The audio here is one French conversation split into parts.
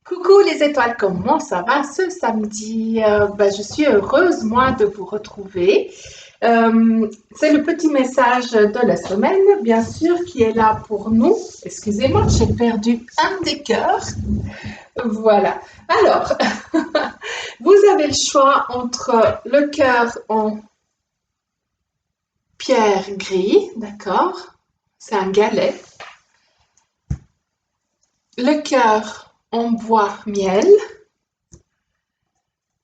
Coucou les étoiles, comment ça va ce samedi? Je suis heureuse, moi, de vous retrouver. C'est le petit message de la semaine, bien sûr, qui est là pour nous. Excusez-moi, j'ai perdu un des cœurs. Voilà. Alors, vous avez le choix entre le cœur en pierre gris, d'accord? C'est un galet. Le cœur en bois miel.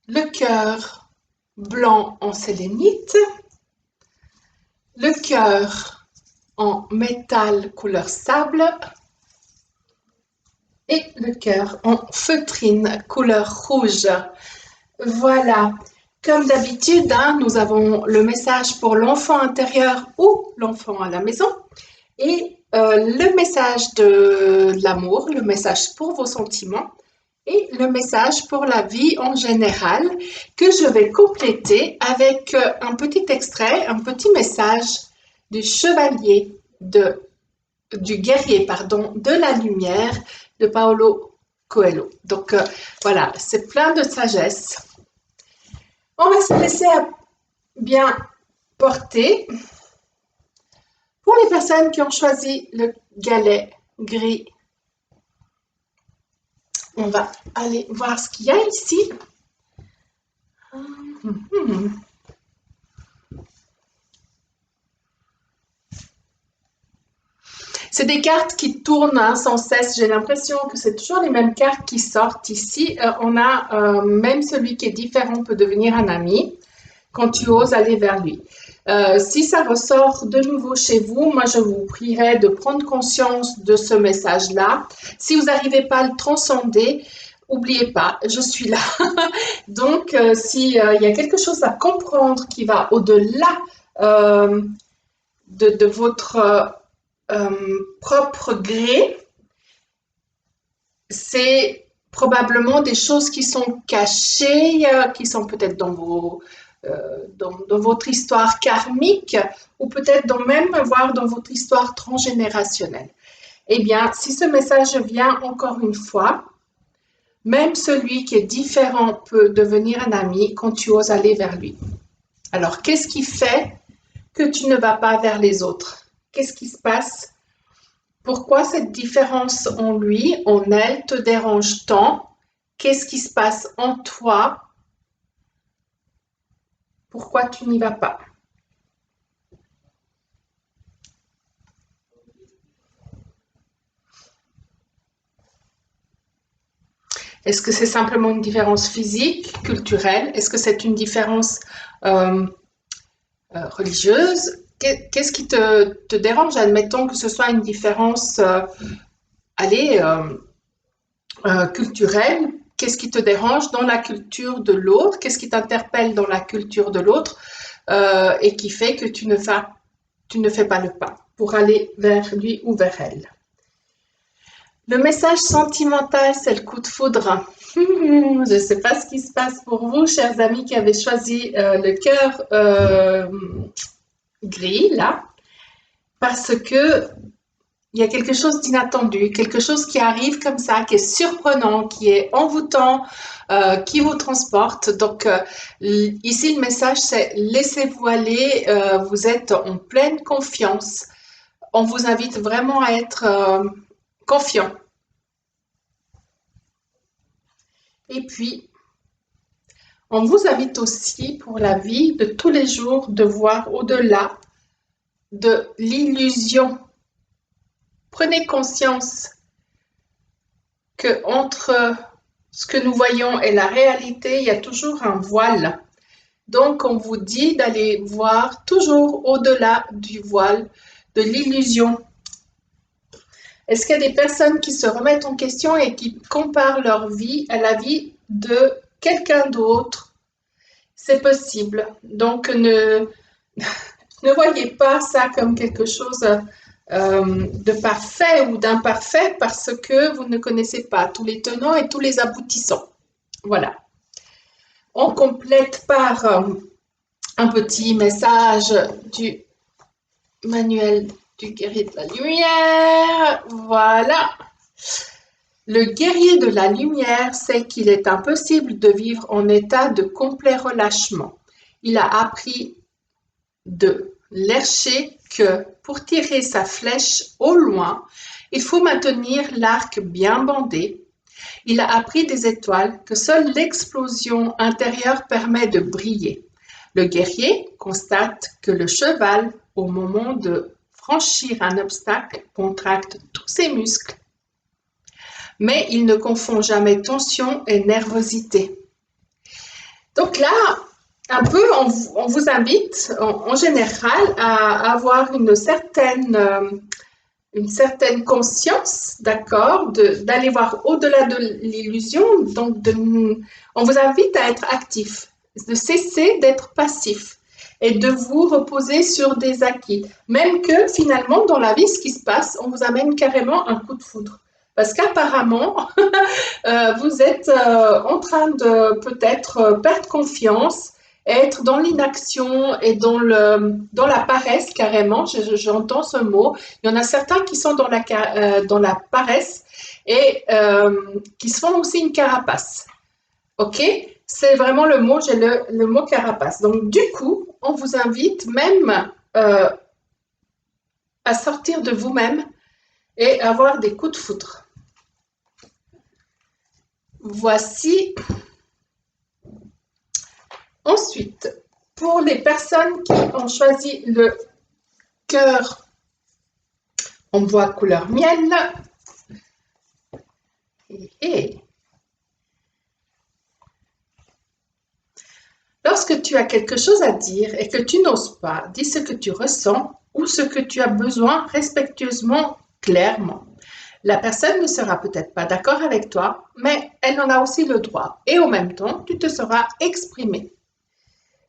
Le cœur blanc en sélénite. Le cœur en métal couleur sable et le cœur en feutrine couleur rouge. Voilà, comme d'habitude, hein, nous avons le message pour l'enfant intérieur ou l'enfant à la maison et le message de l'amour, le message pour vos sentiments et le message pour la vie en général que je vais compléter avec un petit extrait, un petit message du chevalier du guerrier, pardon, de la lumière de Paolo Coelho. Donc voilà, c'est plein de sagesse. On va se laisser bien porter. Pour les personnes qui ont choisi le galet gris, on va aller voir ce qu'il y a ici. C'est des cartes qui tournent hein, sans cesse. J'ai l'impression que c'est toujours les mêmes cartes qui sortent ici. On a même celui qui est différent peut devenir un ami quand tu oses aller vers lui. Si ça ressort de nouveau chez vous, moi je vous prierai de prendre conscience de ce message-là. Si vous n'arrivez pas à le transcender, n'oubliez pas, je suis là. Donc, s'il y a quelque chose à comprendre qui va au-delà de votre propre gré, c'est probablement des choses qui sont cachées, qui sont peut-être dans votre histoire karmique ou peut-être même voir dans votre histoire transgénérationnelle. Eh bien, si ce message vient encore une fois, même celui qui est différent peut devenir un ami quand tu oses aller vers lui. Alors, qu'est-ce qui fait que tu ne vas pas vers les autres? Qu'est-ce qui se passe? Pourquoi cette différence en lui, en elle, te dérange tant? Qu'est-ce qui se passe en toi? Pourquoi tu n'y vas pas? Est-ce que c'est simplement une différence physique, culturelle? Est-ce que c'est une différence euh, religieuse? Qu'est-ce qui te dérange? Admettons que ce soit une différence, allez, culturelle. Qu'est-ce qui te dérange dans la culture de l'autre? Qu'est-ce qui t'interpelle dans la culture de l'autre et qui fait que tu ne fais pas le pas pour aller vers lui ou vers elle? Le message sentimental, c'est le coup de foudre. Je ne sais pas ce qui se passe pour vous, chers amis qui avez choisi le cœur gris, là, parce que il y a quelque chose d'inattendu, quelque chose qui arrive comme ça, qui est surprenant, qui est envoûtant, qui vous transporte. Donc, ici, le message, c'est laissez-vous aller, vous êtes en pleine confiance. On vous invite vraiment à être confiant. Et puis, on vous invite aussi pour la vie de tous les jours de voir au-delà de l'illusion. Prenez conscience que entre ce que nous voyons et la réalité, il y a toujours un voile. Donc, on vous dit d'aller voir toujours au-delà du voile, de l'illusion. Est-ce qu'il y a des personnes qui se remettent en question et qui comparent leur vie à la vie de quelqu'un d'autre? C'est possible. Donc, ne voyez pas ça comme quelque chose de parfait ou d'imparfait parce que vous ne connaissez pas tous les tenants et tous les aboutissants. Voilà. On complète par un petit message du manuel du guerrier de la lumière. Voilà. Le guerrier de la lumière sait qu'il est impossible de vivre en état de complet relâchement. Il a appris de Lercher que pour tirer sa flèche au loin, il faut maintenir l'arc bien bandé. Il a appris des étoiles que seule l'explosion intérieure permet de briller. Le guerrier constate que le cheval, au moment de franchir un obstacle, contracte tous ses muscles. Mais il ne confond jamais tension et nervosité. Donc là, un peu, on vous invite en général à avoir une certaine conscience, d'accord, d'aller voir au-delà de l'illusion. Donc, on vous invite à être actif, de cesser d'être passif et de vous reposer sur des acquis. Même que finalement, dans la vie, ce qui se passe, on vous amène carrément un coup de foudre. Parce qu'apparemment, vous êtes en train de peut-être perdre confiance, être dans l'inaction et dans la paresse carrément. J'entends ce mot. Il y en a certains qui sont dans la paresse et qui se font aussi une carapace. Ok? C'est vraiment le mot, j'ai le mot carapace. Donc du coup, on vous invite même à sortir de vous-même et avoir des coups de foudre. Voici. Ensuite, pour les personnes qui ont choisi le cœur en bois couleur miel, lorsque tu as quelque chose à dire et que tu n'oses pas, dis ce que tu ressens ou ce que tu as besoin respectueusement, clairement. La personne ne sera peut-être pas d'accord avec toi, mais elle en a aussi le droit. Et en même temps, tu te seras exprimé.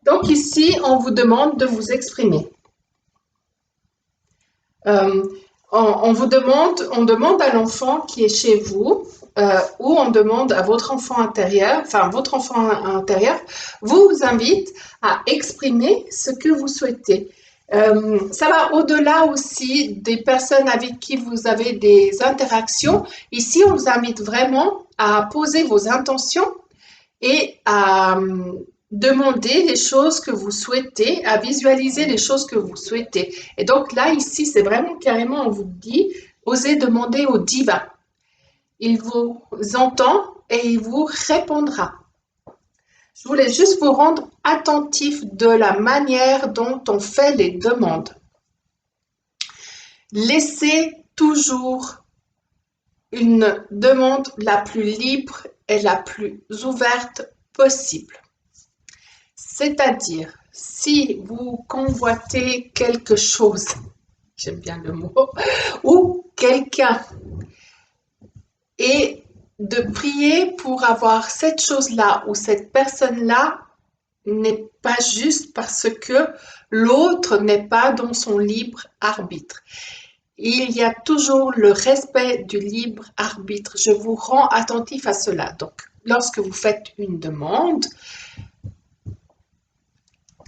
Donc ici, on vous demande de vous exprimer. On demande à l'enfant qui est chez vous, ou on demande à votre enfant intérieur, vous invite à exprimer ce que vous souhaitez. Ça va au-delà aussi des personnes avec qui vous avez des interactions. Ici, on vous invite vraiment à poser vos intentions et à demander les choses que vous souhaitez, à visualiser les choses que vous souhaitez. Et donc là, ici, c'est vraiment carrément, on vous dit, osez demander au divin. Il vous entend et il vous répondra. Je voulais juste vous rendre attentif de la manière dont on fait les demandes. Laissez toujours une demande la plus libre et la plus ouverte possible. C'est-à-dire, si vous convoitez quelque chose, j'aime bien le mot, ou quelqu'un, et de prier pour avoir cette chose-là ou cette personne-là n'est pas juste parce que l'autre n'est pas dans son libre arbitre. Il y a toujours le respect du libre arbitre. Je vous rends attentif à cela. Donc, lorsque vous faites une demande,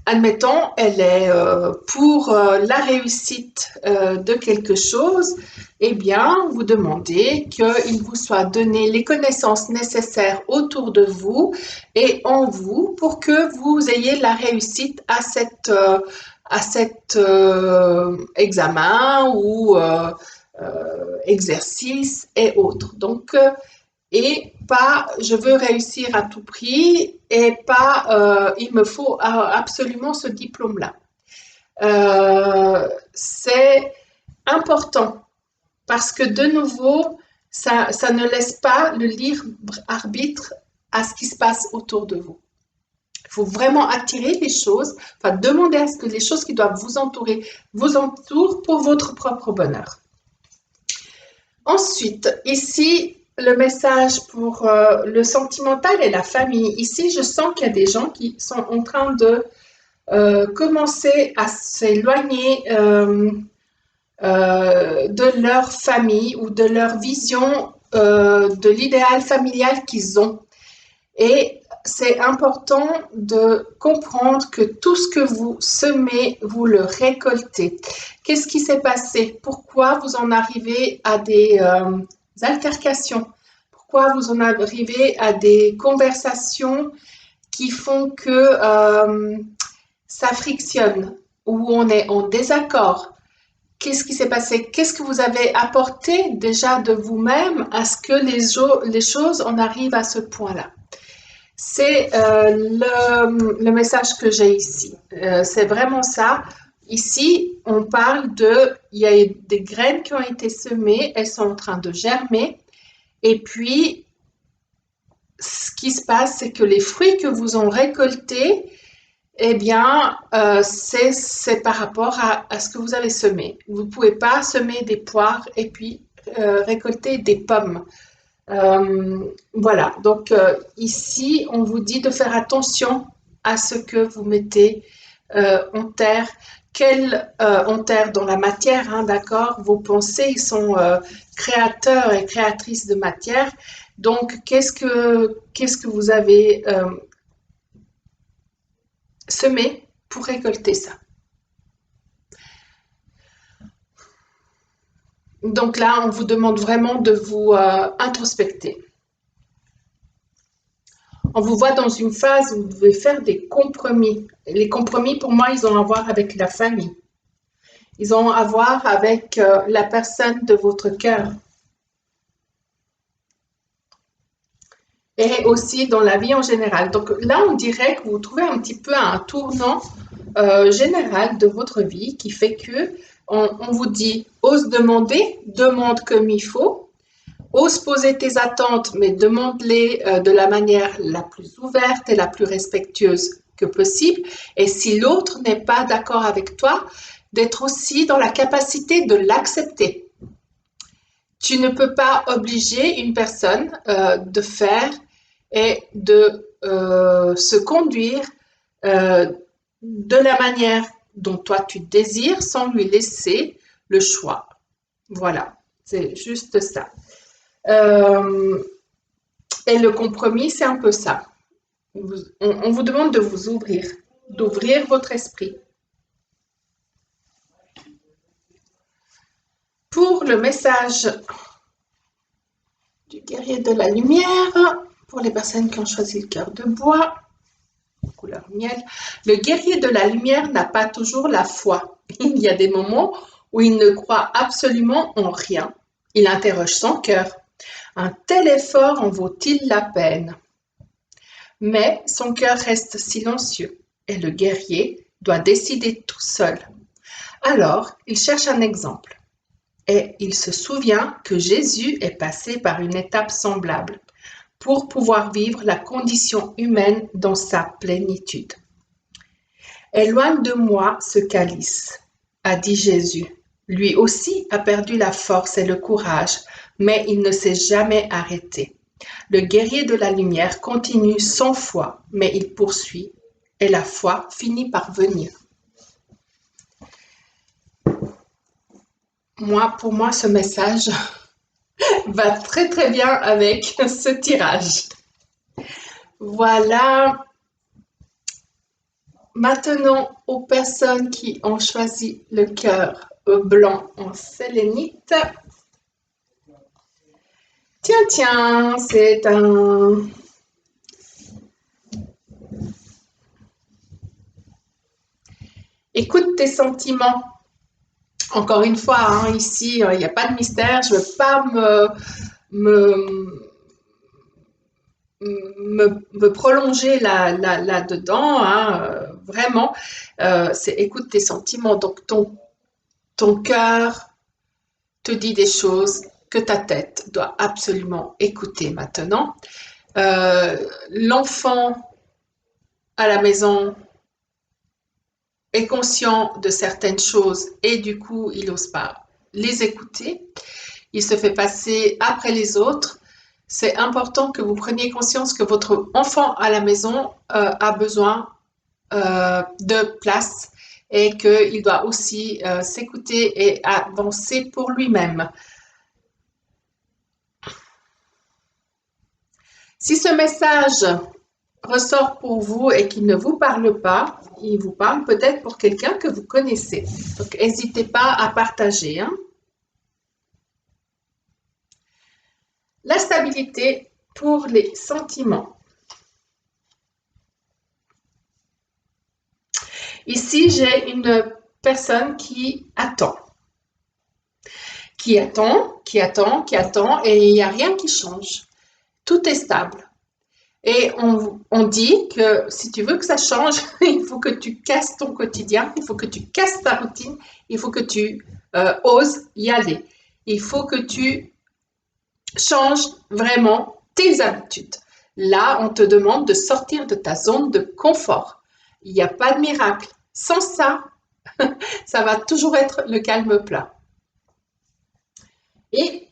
admettons, elle est pour la réussite de quelque chose, eh bien, vous demandez qu'il vous soit donné les connaissances nécessaires autour de vous et en vous pour que vous ayez la réussite à cet examen ou exercice et autres. Donc, et pas je veux réussir à tout prix et pas il me faut absolument ce diplôme-là. C'est important parce que de nouveau, ça ne laisse pas le libre arbitre à ce qui se passe autour de vous. Il faut vraiment attirer les choses, enfin demander à ce que les choses qui doivent vous entourer vous entourent pour votre propre bonheur. Ensuite, ici, le message pour le sentimental et la famille. Ici, je sens qu'il y a des gens qui sont en train de commencer à s'éloigner de leur famille ou de leur vision de l'idéal familial qu'ils ont. Et c'est important de comprendre que tout ce que vous semez, vous le récoltez. Qu'est-ce qui s'est passé? Pourquoi vous en arrivez à des altercations? Pourquoi vous en arrivez à des conversations qui font que ça frictionne, où on est en désaccord? Qu'est-ce qui s'est passé? Qu'est-ce que vous avez apporté déjà de vous-même à ce que les choses en arrivent à ce point-là? C'est le message que j'ai ici. C'est vraiment ça. Ici, on parle il y a des graines qui ont été semées, elles sont en train de germer. Et puis, ce qui se passe, c'est que les fruits que vous en récoltés, eh bien, c'est par rapport à ce que vous avez semé. Vous ne pouvez pas semer des poires et puis récolter des pommes. Voilà, donc ici, on vous dit de faire attention à ce que vous mettez en terre. En terre dans la matière, hein, d'accord? Vos pensées, ils sont créateurs et créatrices de matière. Donc, qu'est-ce que vous avez semé pour récolter ça? Donc là, on vous demande vraiment de vous introspecter. On vous voit dans une phase où vous devez faire des compromis. Les compromis, pour moi, ils ont à voir avec la famille. Ils ont à voir avec la personne de votre cœur. Et aussi dans la vie en général. Donc là, on dirait que vous vous trouvez un petit peu à un tournant général de votre vie qui fait que on vous dit, ose demander, demande comme il faut. Ose poser tes attentes, mais demande-les de la manière la plus ouverte et la plus respectueuse que possible. Et si l'autre n'est pas d'accord avec toi, d'être aussi dans la capacité de l'accepter. Tu ne peux pas obliger une personne de faire et de se conduire de la manière dont toi tu désires sans lui laisser le choix. Voilà, c'est juste ça. Et le compromis, c'est un peu ça. On vous demande de vous ouvrir, d'ouvrir votre esprit. Pour le message du guerrier de la lumière, pour les personnes qui ont choisi le cœur de bois, couleur miel, le guerrier de la lumière n'a pas toujours la foi. Il y a des moments où il ne croit absolument en rien. Il interroge son cœur. Un tel effort en vaut-il la peine? Mais son cœur reste silencieux et le guerrier doit décider tout seul. Alors, il cherche un exemple et il se souvient que Jésus est passé par une étape semblable pour pouvoir vivre la condition humaine dans sa plénitude. Éloigne de moi ce calice, a dit Jésus. Lui aussi a perdu la force et le courage, mais il ne s'est jamais arrêté. Le guerrier de la lumière continue sans foi, mais il poursuit, et la foi finit par venir. Pour moi, ce message va très très bien avec ce tirage. Voilà. Maintenant, aux personnes qui ont choisi le cœur blanc en sélénite. Tiens, c'est un... Écoute tes sentiments. Encore une fois, hein, ici, il n'y a pas de mystère. Je ne veux pas me prolonger là-dedans. Hein, vraiment, c'est écoute tes sentiments. Donc, ton cœur te dit des choses que ta tête doit absolument écouter maintenant. L'enfant à la maison est conscient de certaines choses et du coup, il n'ose pas les écouter. Il se fait passer après les autres. C'est important que vous preniez conscience que votre enfant à la maison a besoin de place et qu'il doit aussi s'écouter et avancer pour lui-même. Si ce message ressort pour vous et qu'il ne vous parle pas, il vous parle peut-être pour quelqu'un que vous connaissez. Donc, n'hésitez pas à partager. Hein. La stabilité pour les sentiments. Ici, j'ai une personne qui attend, et il n'y a rien qui change. Tout est stable. Et on dit que si tu veux que ça change, il faut que tu casses ton quotidien, il faut que tu casses ta routine, il faut que tu oses y aller. Il faut que tu changes vraiment tes habitudes. Là, on te demande de sortir de ta zone de confort. Il n'y a pas de miracle. Sans ça, ça va toujours être le calme plat. Et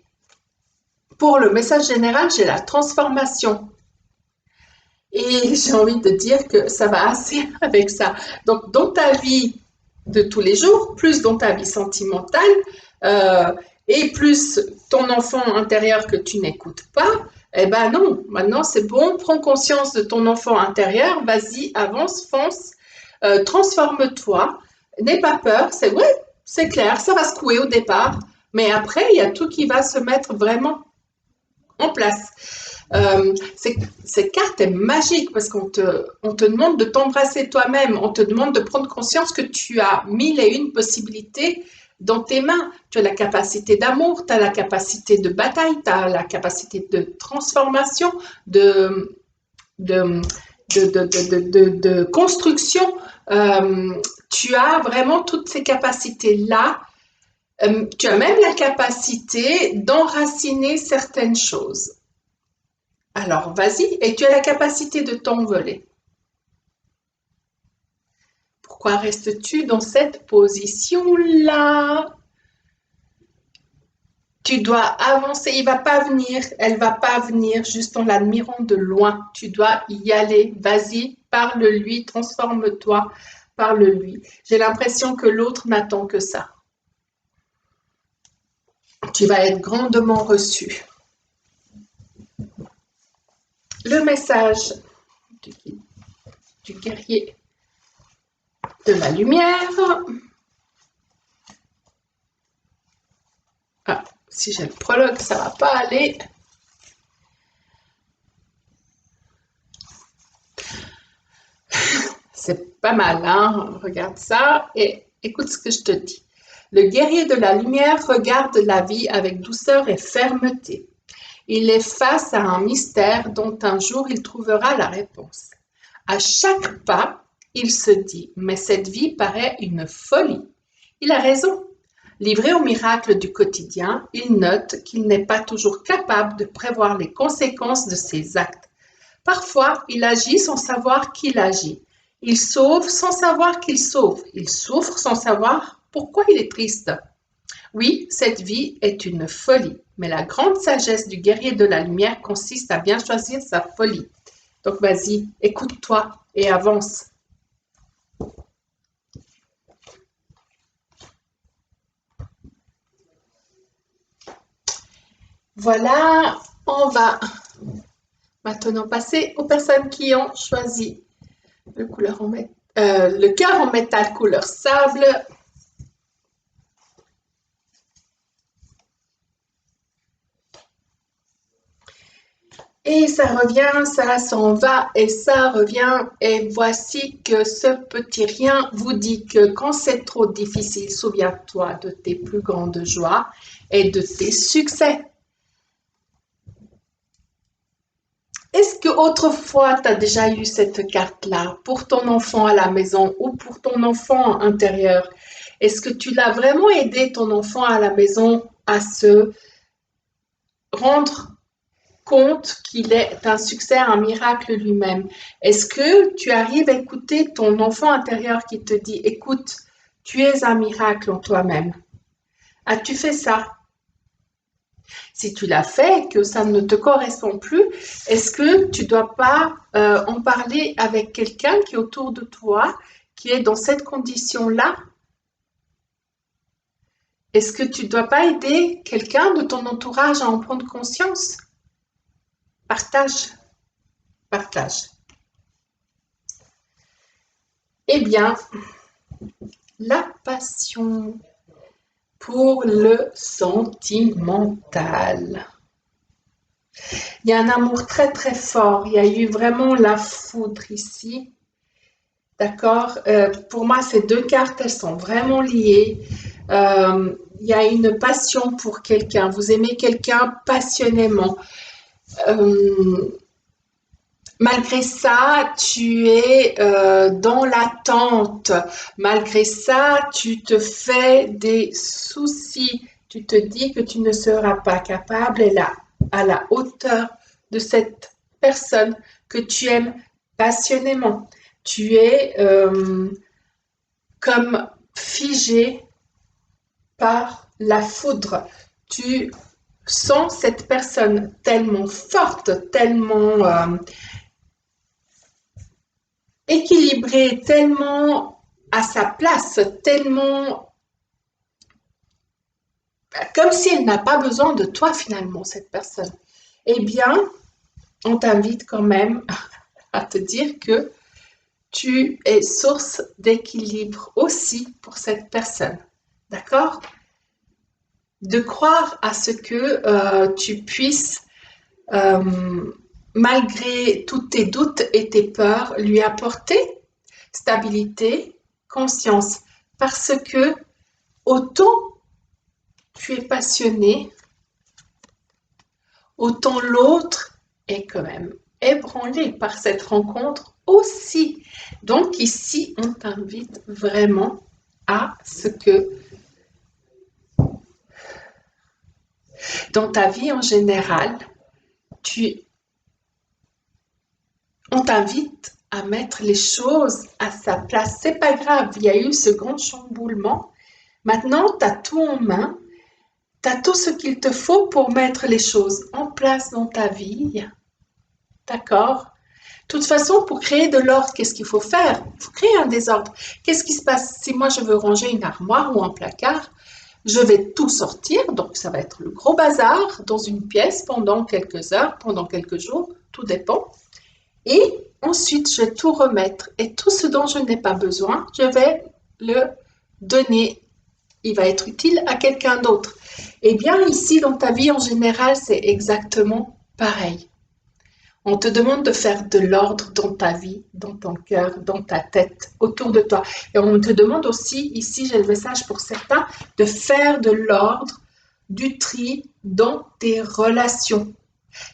pour le message général, j'ai la transformation. Et j'ai envie de dire que ça va assez avec ça. Donc, dans ta vie de tous les jours, plus dans ta vie sentimentale, et plus ton enfant intérieur que tu n'écoutes pas, eh ben non, maintenant c'est bon, prends conscience de ton enfant intérieur, vas-y, avance, fonce, transforme-toi, n'aie pas peur, c'est vrai, c'est clair, ça va secouer au départ, mais après, il y a tout qui va se mettre vraiment en place. Cette carte est magique parce qu'on te demande de t'embrasser toi-même, on te demande de prendre conscience que tu as mille et une possibilités dans tes mains. Tu as la capacité d'amour, tu as la capacité de bataille, tu as la capacité de transformation, de, de construction. Tu as vraiment toutes ces capacités-là. Tu as même la capacité d'enraciner certaines choses. Alors, vas-y, et tu as la capacité de t'envoler. Pourquoi restes-tu dans cette position-là? Tu dois avancer, il va pas venir, elle va pas venir juste en l'admirant de loin. Tu dois y aller, vas-y, parle-lui, transforme-toi, parle-lui. J'ai l'impression que l'autre n'attend que ça. Tu vas être grandement reçu. Le message du guerrier de la lumière. Ah, si j'ai le prologue, ça va pas aller. C'est pas mal, hein? Regarde ça et écoute ce que je te dis. Le guerrier de la lumière regarde la vie avec douceur et fermeté. Il est face à un mystère dont un jour il trouvera la réponse. À chaque pas, il se dit « Mais cette vie paraît une folie ». Il a raison. Livré au miracle du quotidien, il note qu'il n'est pas toujours capable de prévoir les conséquences de ses actes. Parfois, il agit sans savoir qu'il agit. Il sauve sans savoir qu'il sauve. Il souffre sans savoir pourquoi il est triste. Oui, cette vie est une folie, mais la grande sagesse du guerrier de la lumière consiste à bien choisir sa folie. Donc vas-y, écoute-toi et avance. Voilà, on va maintenant passer aux personnes qui ont choisi le cœur en métal couleur sable. Et ça revient, ça s'en va et ça revient. Et voici que ce petit rien vous dit que quand c'est trop difficile, souviens-toi de tes plus grandes joies et de tes succès. Est-ce que autrefois tu as déjà eu cette carte-là pour ton enfant à la maison ou pour ton enfant intérieur? Est-ce que tu l'as vraiment aidé ton enfant à la maison à se rendre compte qu'il est un succès, un miracle lui-même? Est-ce que tu arrives à écouter ton enfant intérieur qui te dit, écoute, tu es un miracle en toi-même? As-tu fait ça? Si tu l'as fait et que ça ne te correspond plus, est-ce que tu ne dois pas en parler avec quelqu'un qui est autour de toi, qui est dans cette condition-là? Est-ce que tu ne dois pas aider quelqu'un de ton entourage à en prendre conscience? Partage, partage. Eh bien, la passion pour le sentimental. Il y a un amour très très fort. Il y a eu vraiment la foudre ici. D'accord? Pour moi, ces deux cartes, elles sont vraiment liées. Il y a une passion pour quelqu'un. Vous aimez quelqu'un passionnément. Euh, Malgré ça, tu es dans l'attente. Malgré ça, tu te fais des soucis. Tu te dis que tu ne seras pas capable et là, à la hauteur de cette personne que tu aimes passionnément. Tu es comme figé par la foudre. Tu sens cette personne tellement forte, tellement équilibrée, tellement à sa place, tellement comme si elle n'a pas besoin de toi finalement, cette personne. Eh bien, on t'invite quand même à te dire que tu es source d'équilibre aussi pour cette personne. D'accord? De croire à ce que tu puisses, malgré tous tes doutes et tes peurs, lui apporter stabilité, conscience, parce que autant tu es passionné, autant l'autre est quand même ébranlé par cette rencontre aussi. Donc ici, on t'invite vraiment à ce que dans ta vie en général, tu, on t'invite à mettre les choses à sa place. C'est pas grave, il y a eu ce grand chamboulement. Maintenant, tu as tout en main. Tu as tout ce qu'il te faut pour mettre les choses en place dans ta vie. D'accord? De toute façon, pour créer de l'ordre, qu'est-ce qu'il faut faire? Il faut créer un désordre. Qu'est-ce qui se passe si moi je veux ranger une armoire ou un placard? Je vais tout sortir, donc ça va être le gros bazar dans une pièce pendant quelques heures, pendant quelques jours, tout dépend. Et ensuite, je vais tout remettre. Et tout ce dont je n'ai pas besoin, je vais le donner. Il va être utile à quelqu'un d'autre. Eh bien, ici, dans ta vie en général, c'est exactement pareil. On te demande de faire de l'ordre dans ta vie, dans ton cœur, dans ta tête, autour de toi. Et on te demande aussi, ici j'ai le message pour certains, de faire de l'ordre, du tri dans tes relations.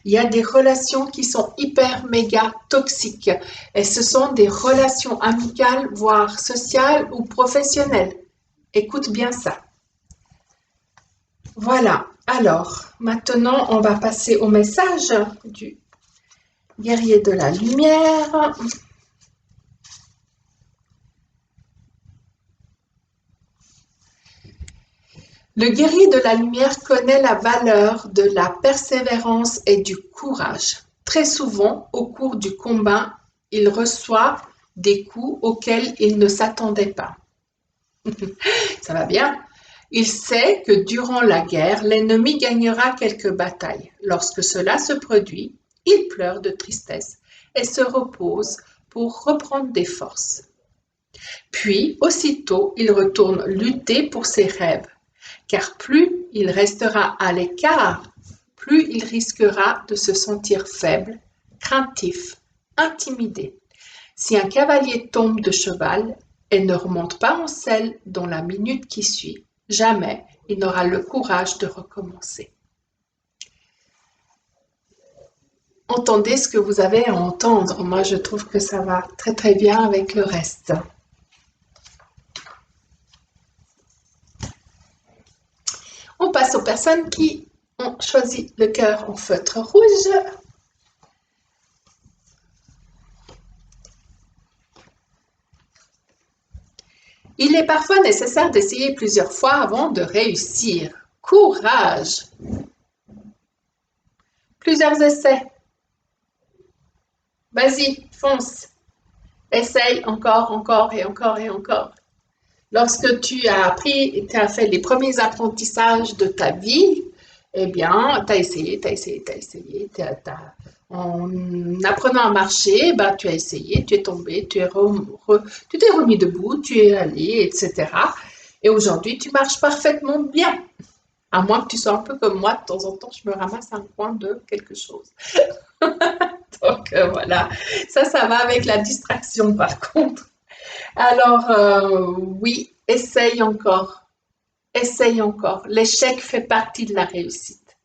Il y a des relations qui sont hyper méga toxiques et ce sont des relations amicales, voire sociales ou professionnelles. Écoute bien ça. Voilà. Alors, maintenant, on va passer au message du guerrier de la lumière. Le guerrier de la lumière connaît la valeur de la persévérance et du courage. Très souvent, au cours du combat, il reçoit des coups auxquels il ne s'attendait pas. Ça va bien? Il sait que durant la guerre, l'ennemi gagnera quelques batailles. Lorsque cela se produit, il pleure de tristesse et se repose pour reprendre des forces. Puis, aussitôt, il retourne lutter pour ses rêves, car plus il restera à l'écart, plus il risquera de se sentir faible, craintif, intimidé. Si un cavalier tombe de cheval et ne remonte pas en selle dans la minute qui suit, jamais il n'aura le courage de recommencer. Entendez ce que vous avez à entendre. Moi, je trouve que ça va très très bien avec le reste. On passe aux personnes qui ont choisi le cœur en feutre rouge. Il est parfois nécessaire d'essayer plusieurs fois avant de réussir. Courage! Plusieurs essais. Vas-y, fonce. Essaye encore, encore et encore et encore. Lorsque tu as appris et tu as fait les premiers apprentissages de ta vie, eh bien, tu as essayé, tu as essayé, tu as essayé. En apprenant à marcher, bah, tu as essayé, tu es tombé, tu t'es remis debout, tu es allé, etc. Et aujourd'hui, tu marches parfaitement bien. À moins que tu sois un peu comme moi, de temps en temps, je me ramasse un coin de quelque chose. Donc voilà, ça va avec la distraction par contre. Alors oui, essaye encore, essaye encore. L'échec fait partie de la réussite.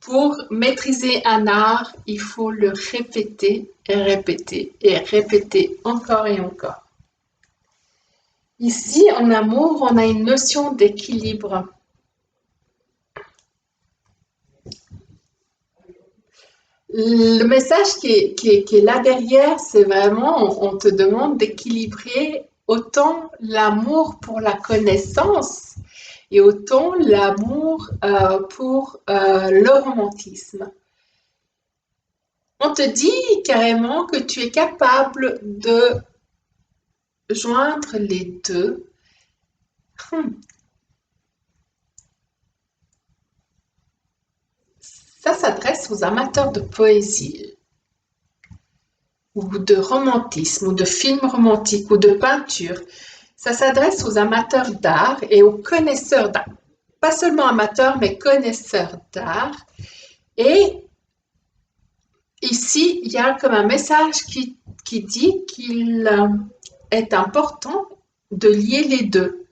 Pour maîtriser un art, il faut le répéter et répéter encore et encore. Ici, en amour, on a une notion d'équilibre. Le message qui est là derrière, c'est vraiment, on te demande d'équilibrer autant l'amour pour la connaissance et autant l'amour pour le romantisme. On te dit carrément que tu es capable de joindre les deux. Ça s'adresse aux amateurs de poésie ou de romantisme ou de films romantiques ou de peinture. Ça s'adresse aux amateurs d'art et aux connaisseurs d'art. Pas seulement amateurs, mais connaisseurs d'art. Et ici, il y a comme un message qui dit qu'il est important de lier les deux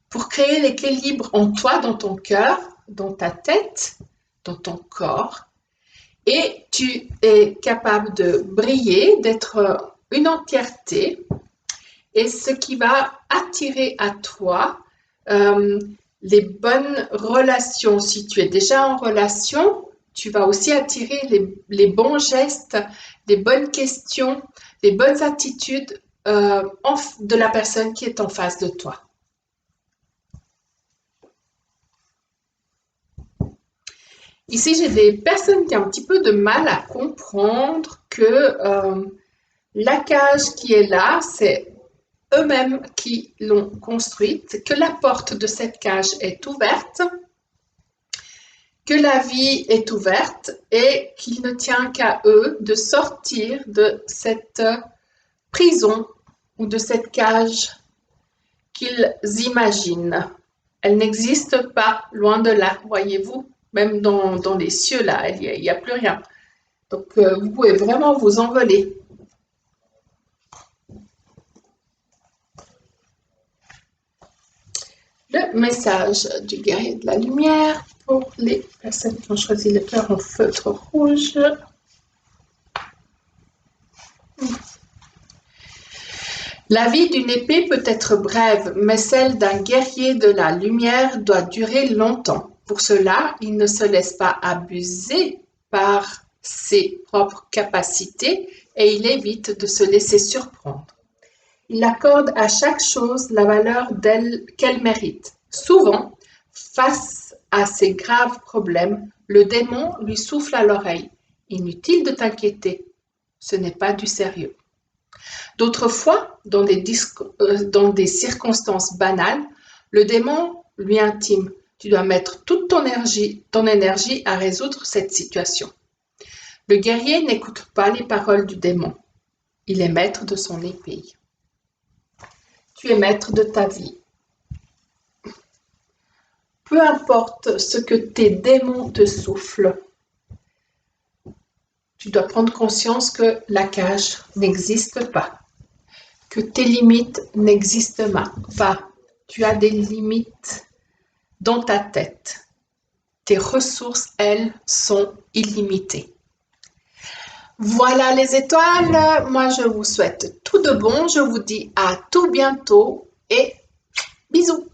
pour créer l'équilibre en toi, dans ton cœur, dans ta tête, dans ton corps. Et tu es capable de briller, d'être une entièreté. Et ce qui va attirer à toi les bonnes relations. Si tu es déjà en relation, tu vas aussi attirer les bons gestes, les bonnes questions, les bonnes attitudes de la personne qui est en face de toi. Ici, j'ai des personnes qui ont un petit peu de mal à comprendre que la cage qui est là, c'est eux-mêmes qui l'ont construite, que la porte de cette cage est ouverte, que la vie est ouverte et qu'il ne tient qu'à eux de sortir de cette prison ou de cette cage qu'ils imaginent. Elle n'existe pas, loin de là, voyez-vous, même dans les cieux, là, il n'y a plus rien. Donc, vous pouvez vraiment vous envoler. Le message du guerrier de la lumière pour les personnes qui ont choisi le cœur en feutre rouge. La vie d'une épée peut être brève, mais celle d'un guerrier de la lumière doit durer longtemps. Pour cela, il ne se laisse pas abuser par ses propres capacités et il évite de se laisser surprendre. Il accorde à chaque chose la valeur qu'elle mérite. Souvent, face à ces graves problèmes, le démon lui souffle à l'oreille. Inutile de t'inquiéter, ce n'est pas du sérieux. D'autres fois, dans des circonstances banales, le démon lui intime. Tu dois mettre toute ton énergie à résoudre cette situation. Le guerrier n'écoute pas les paroles du démon. Il est maître de son épée. Tu es maître de ta vie. Peu importe ce que tes démons te soufflent, tu dois prendre conscience que la cage n'existe pas, que tes limites n'existent pas. Tu as des limites dans ta tête. Tes ressources, elles, sont illimitées. Voilà les étoiles, moi je vous souhaite tout de bon, je vous dis à tout bientôt et bisous.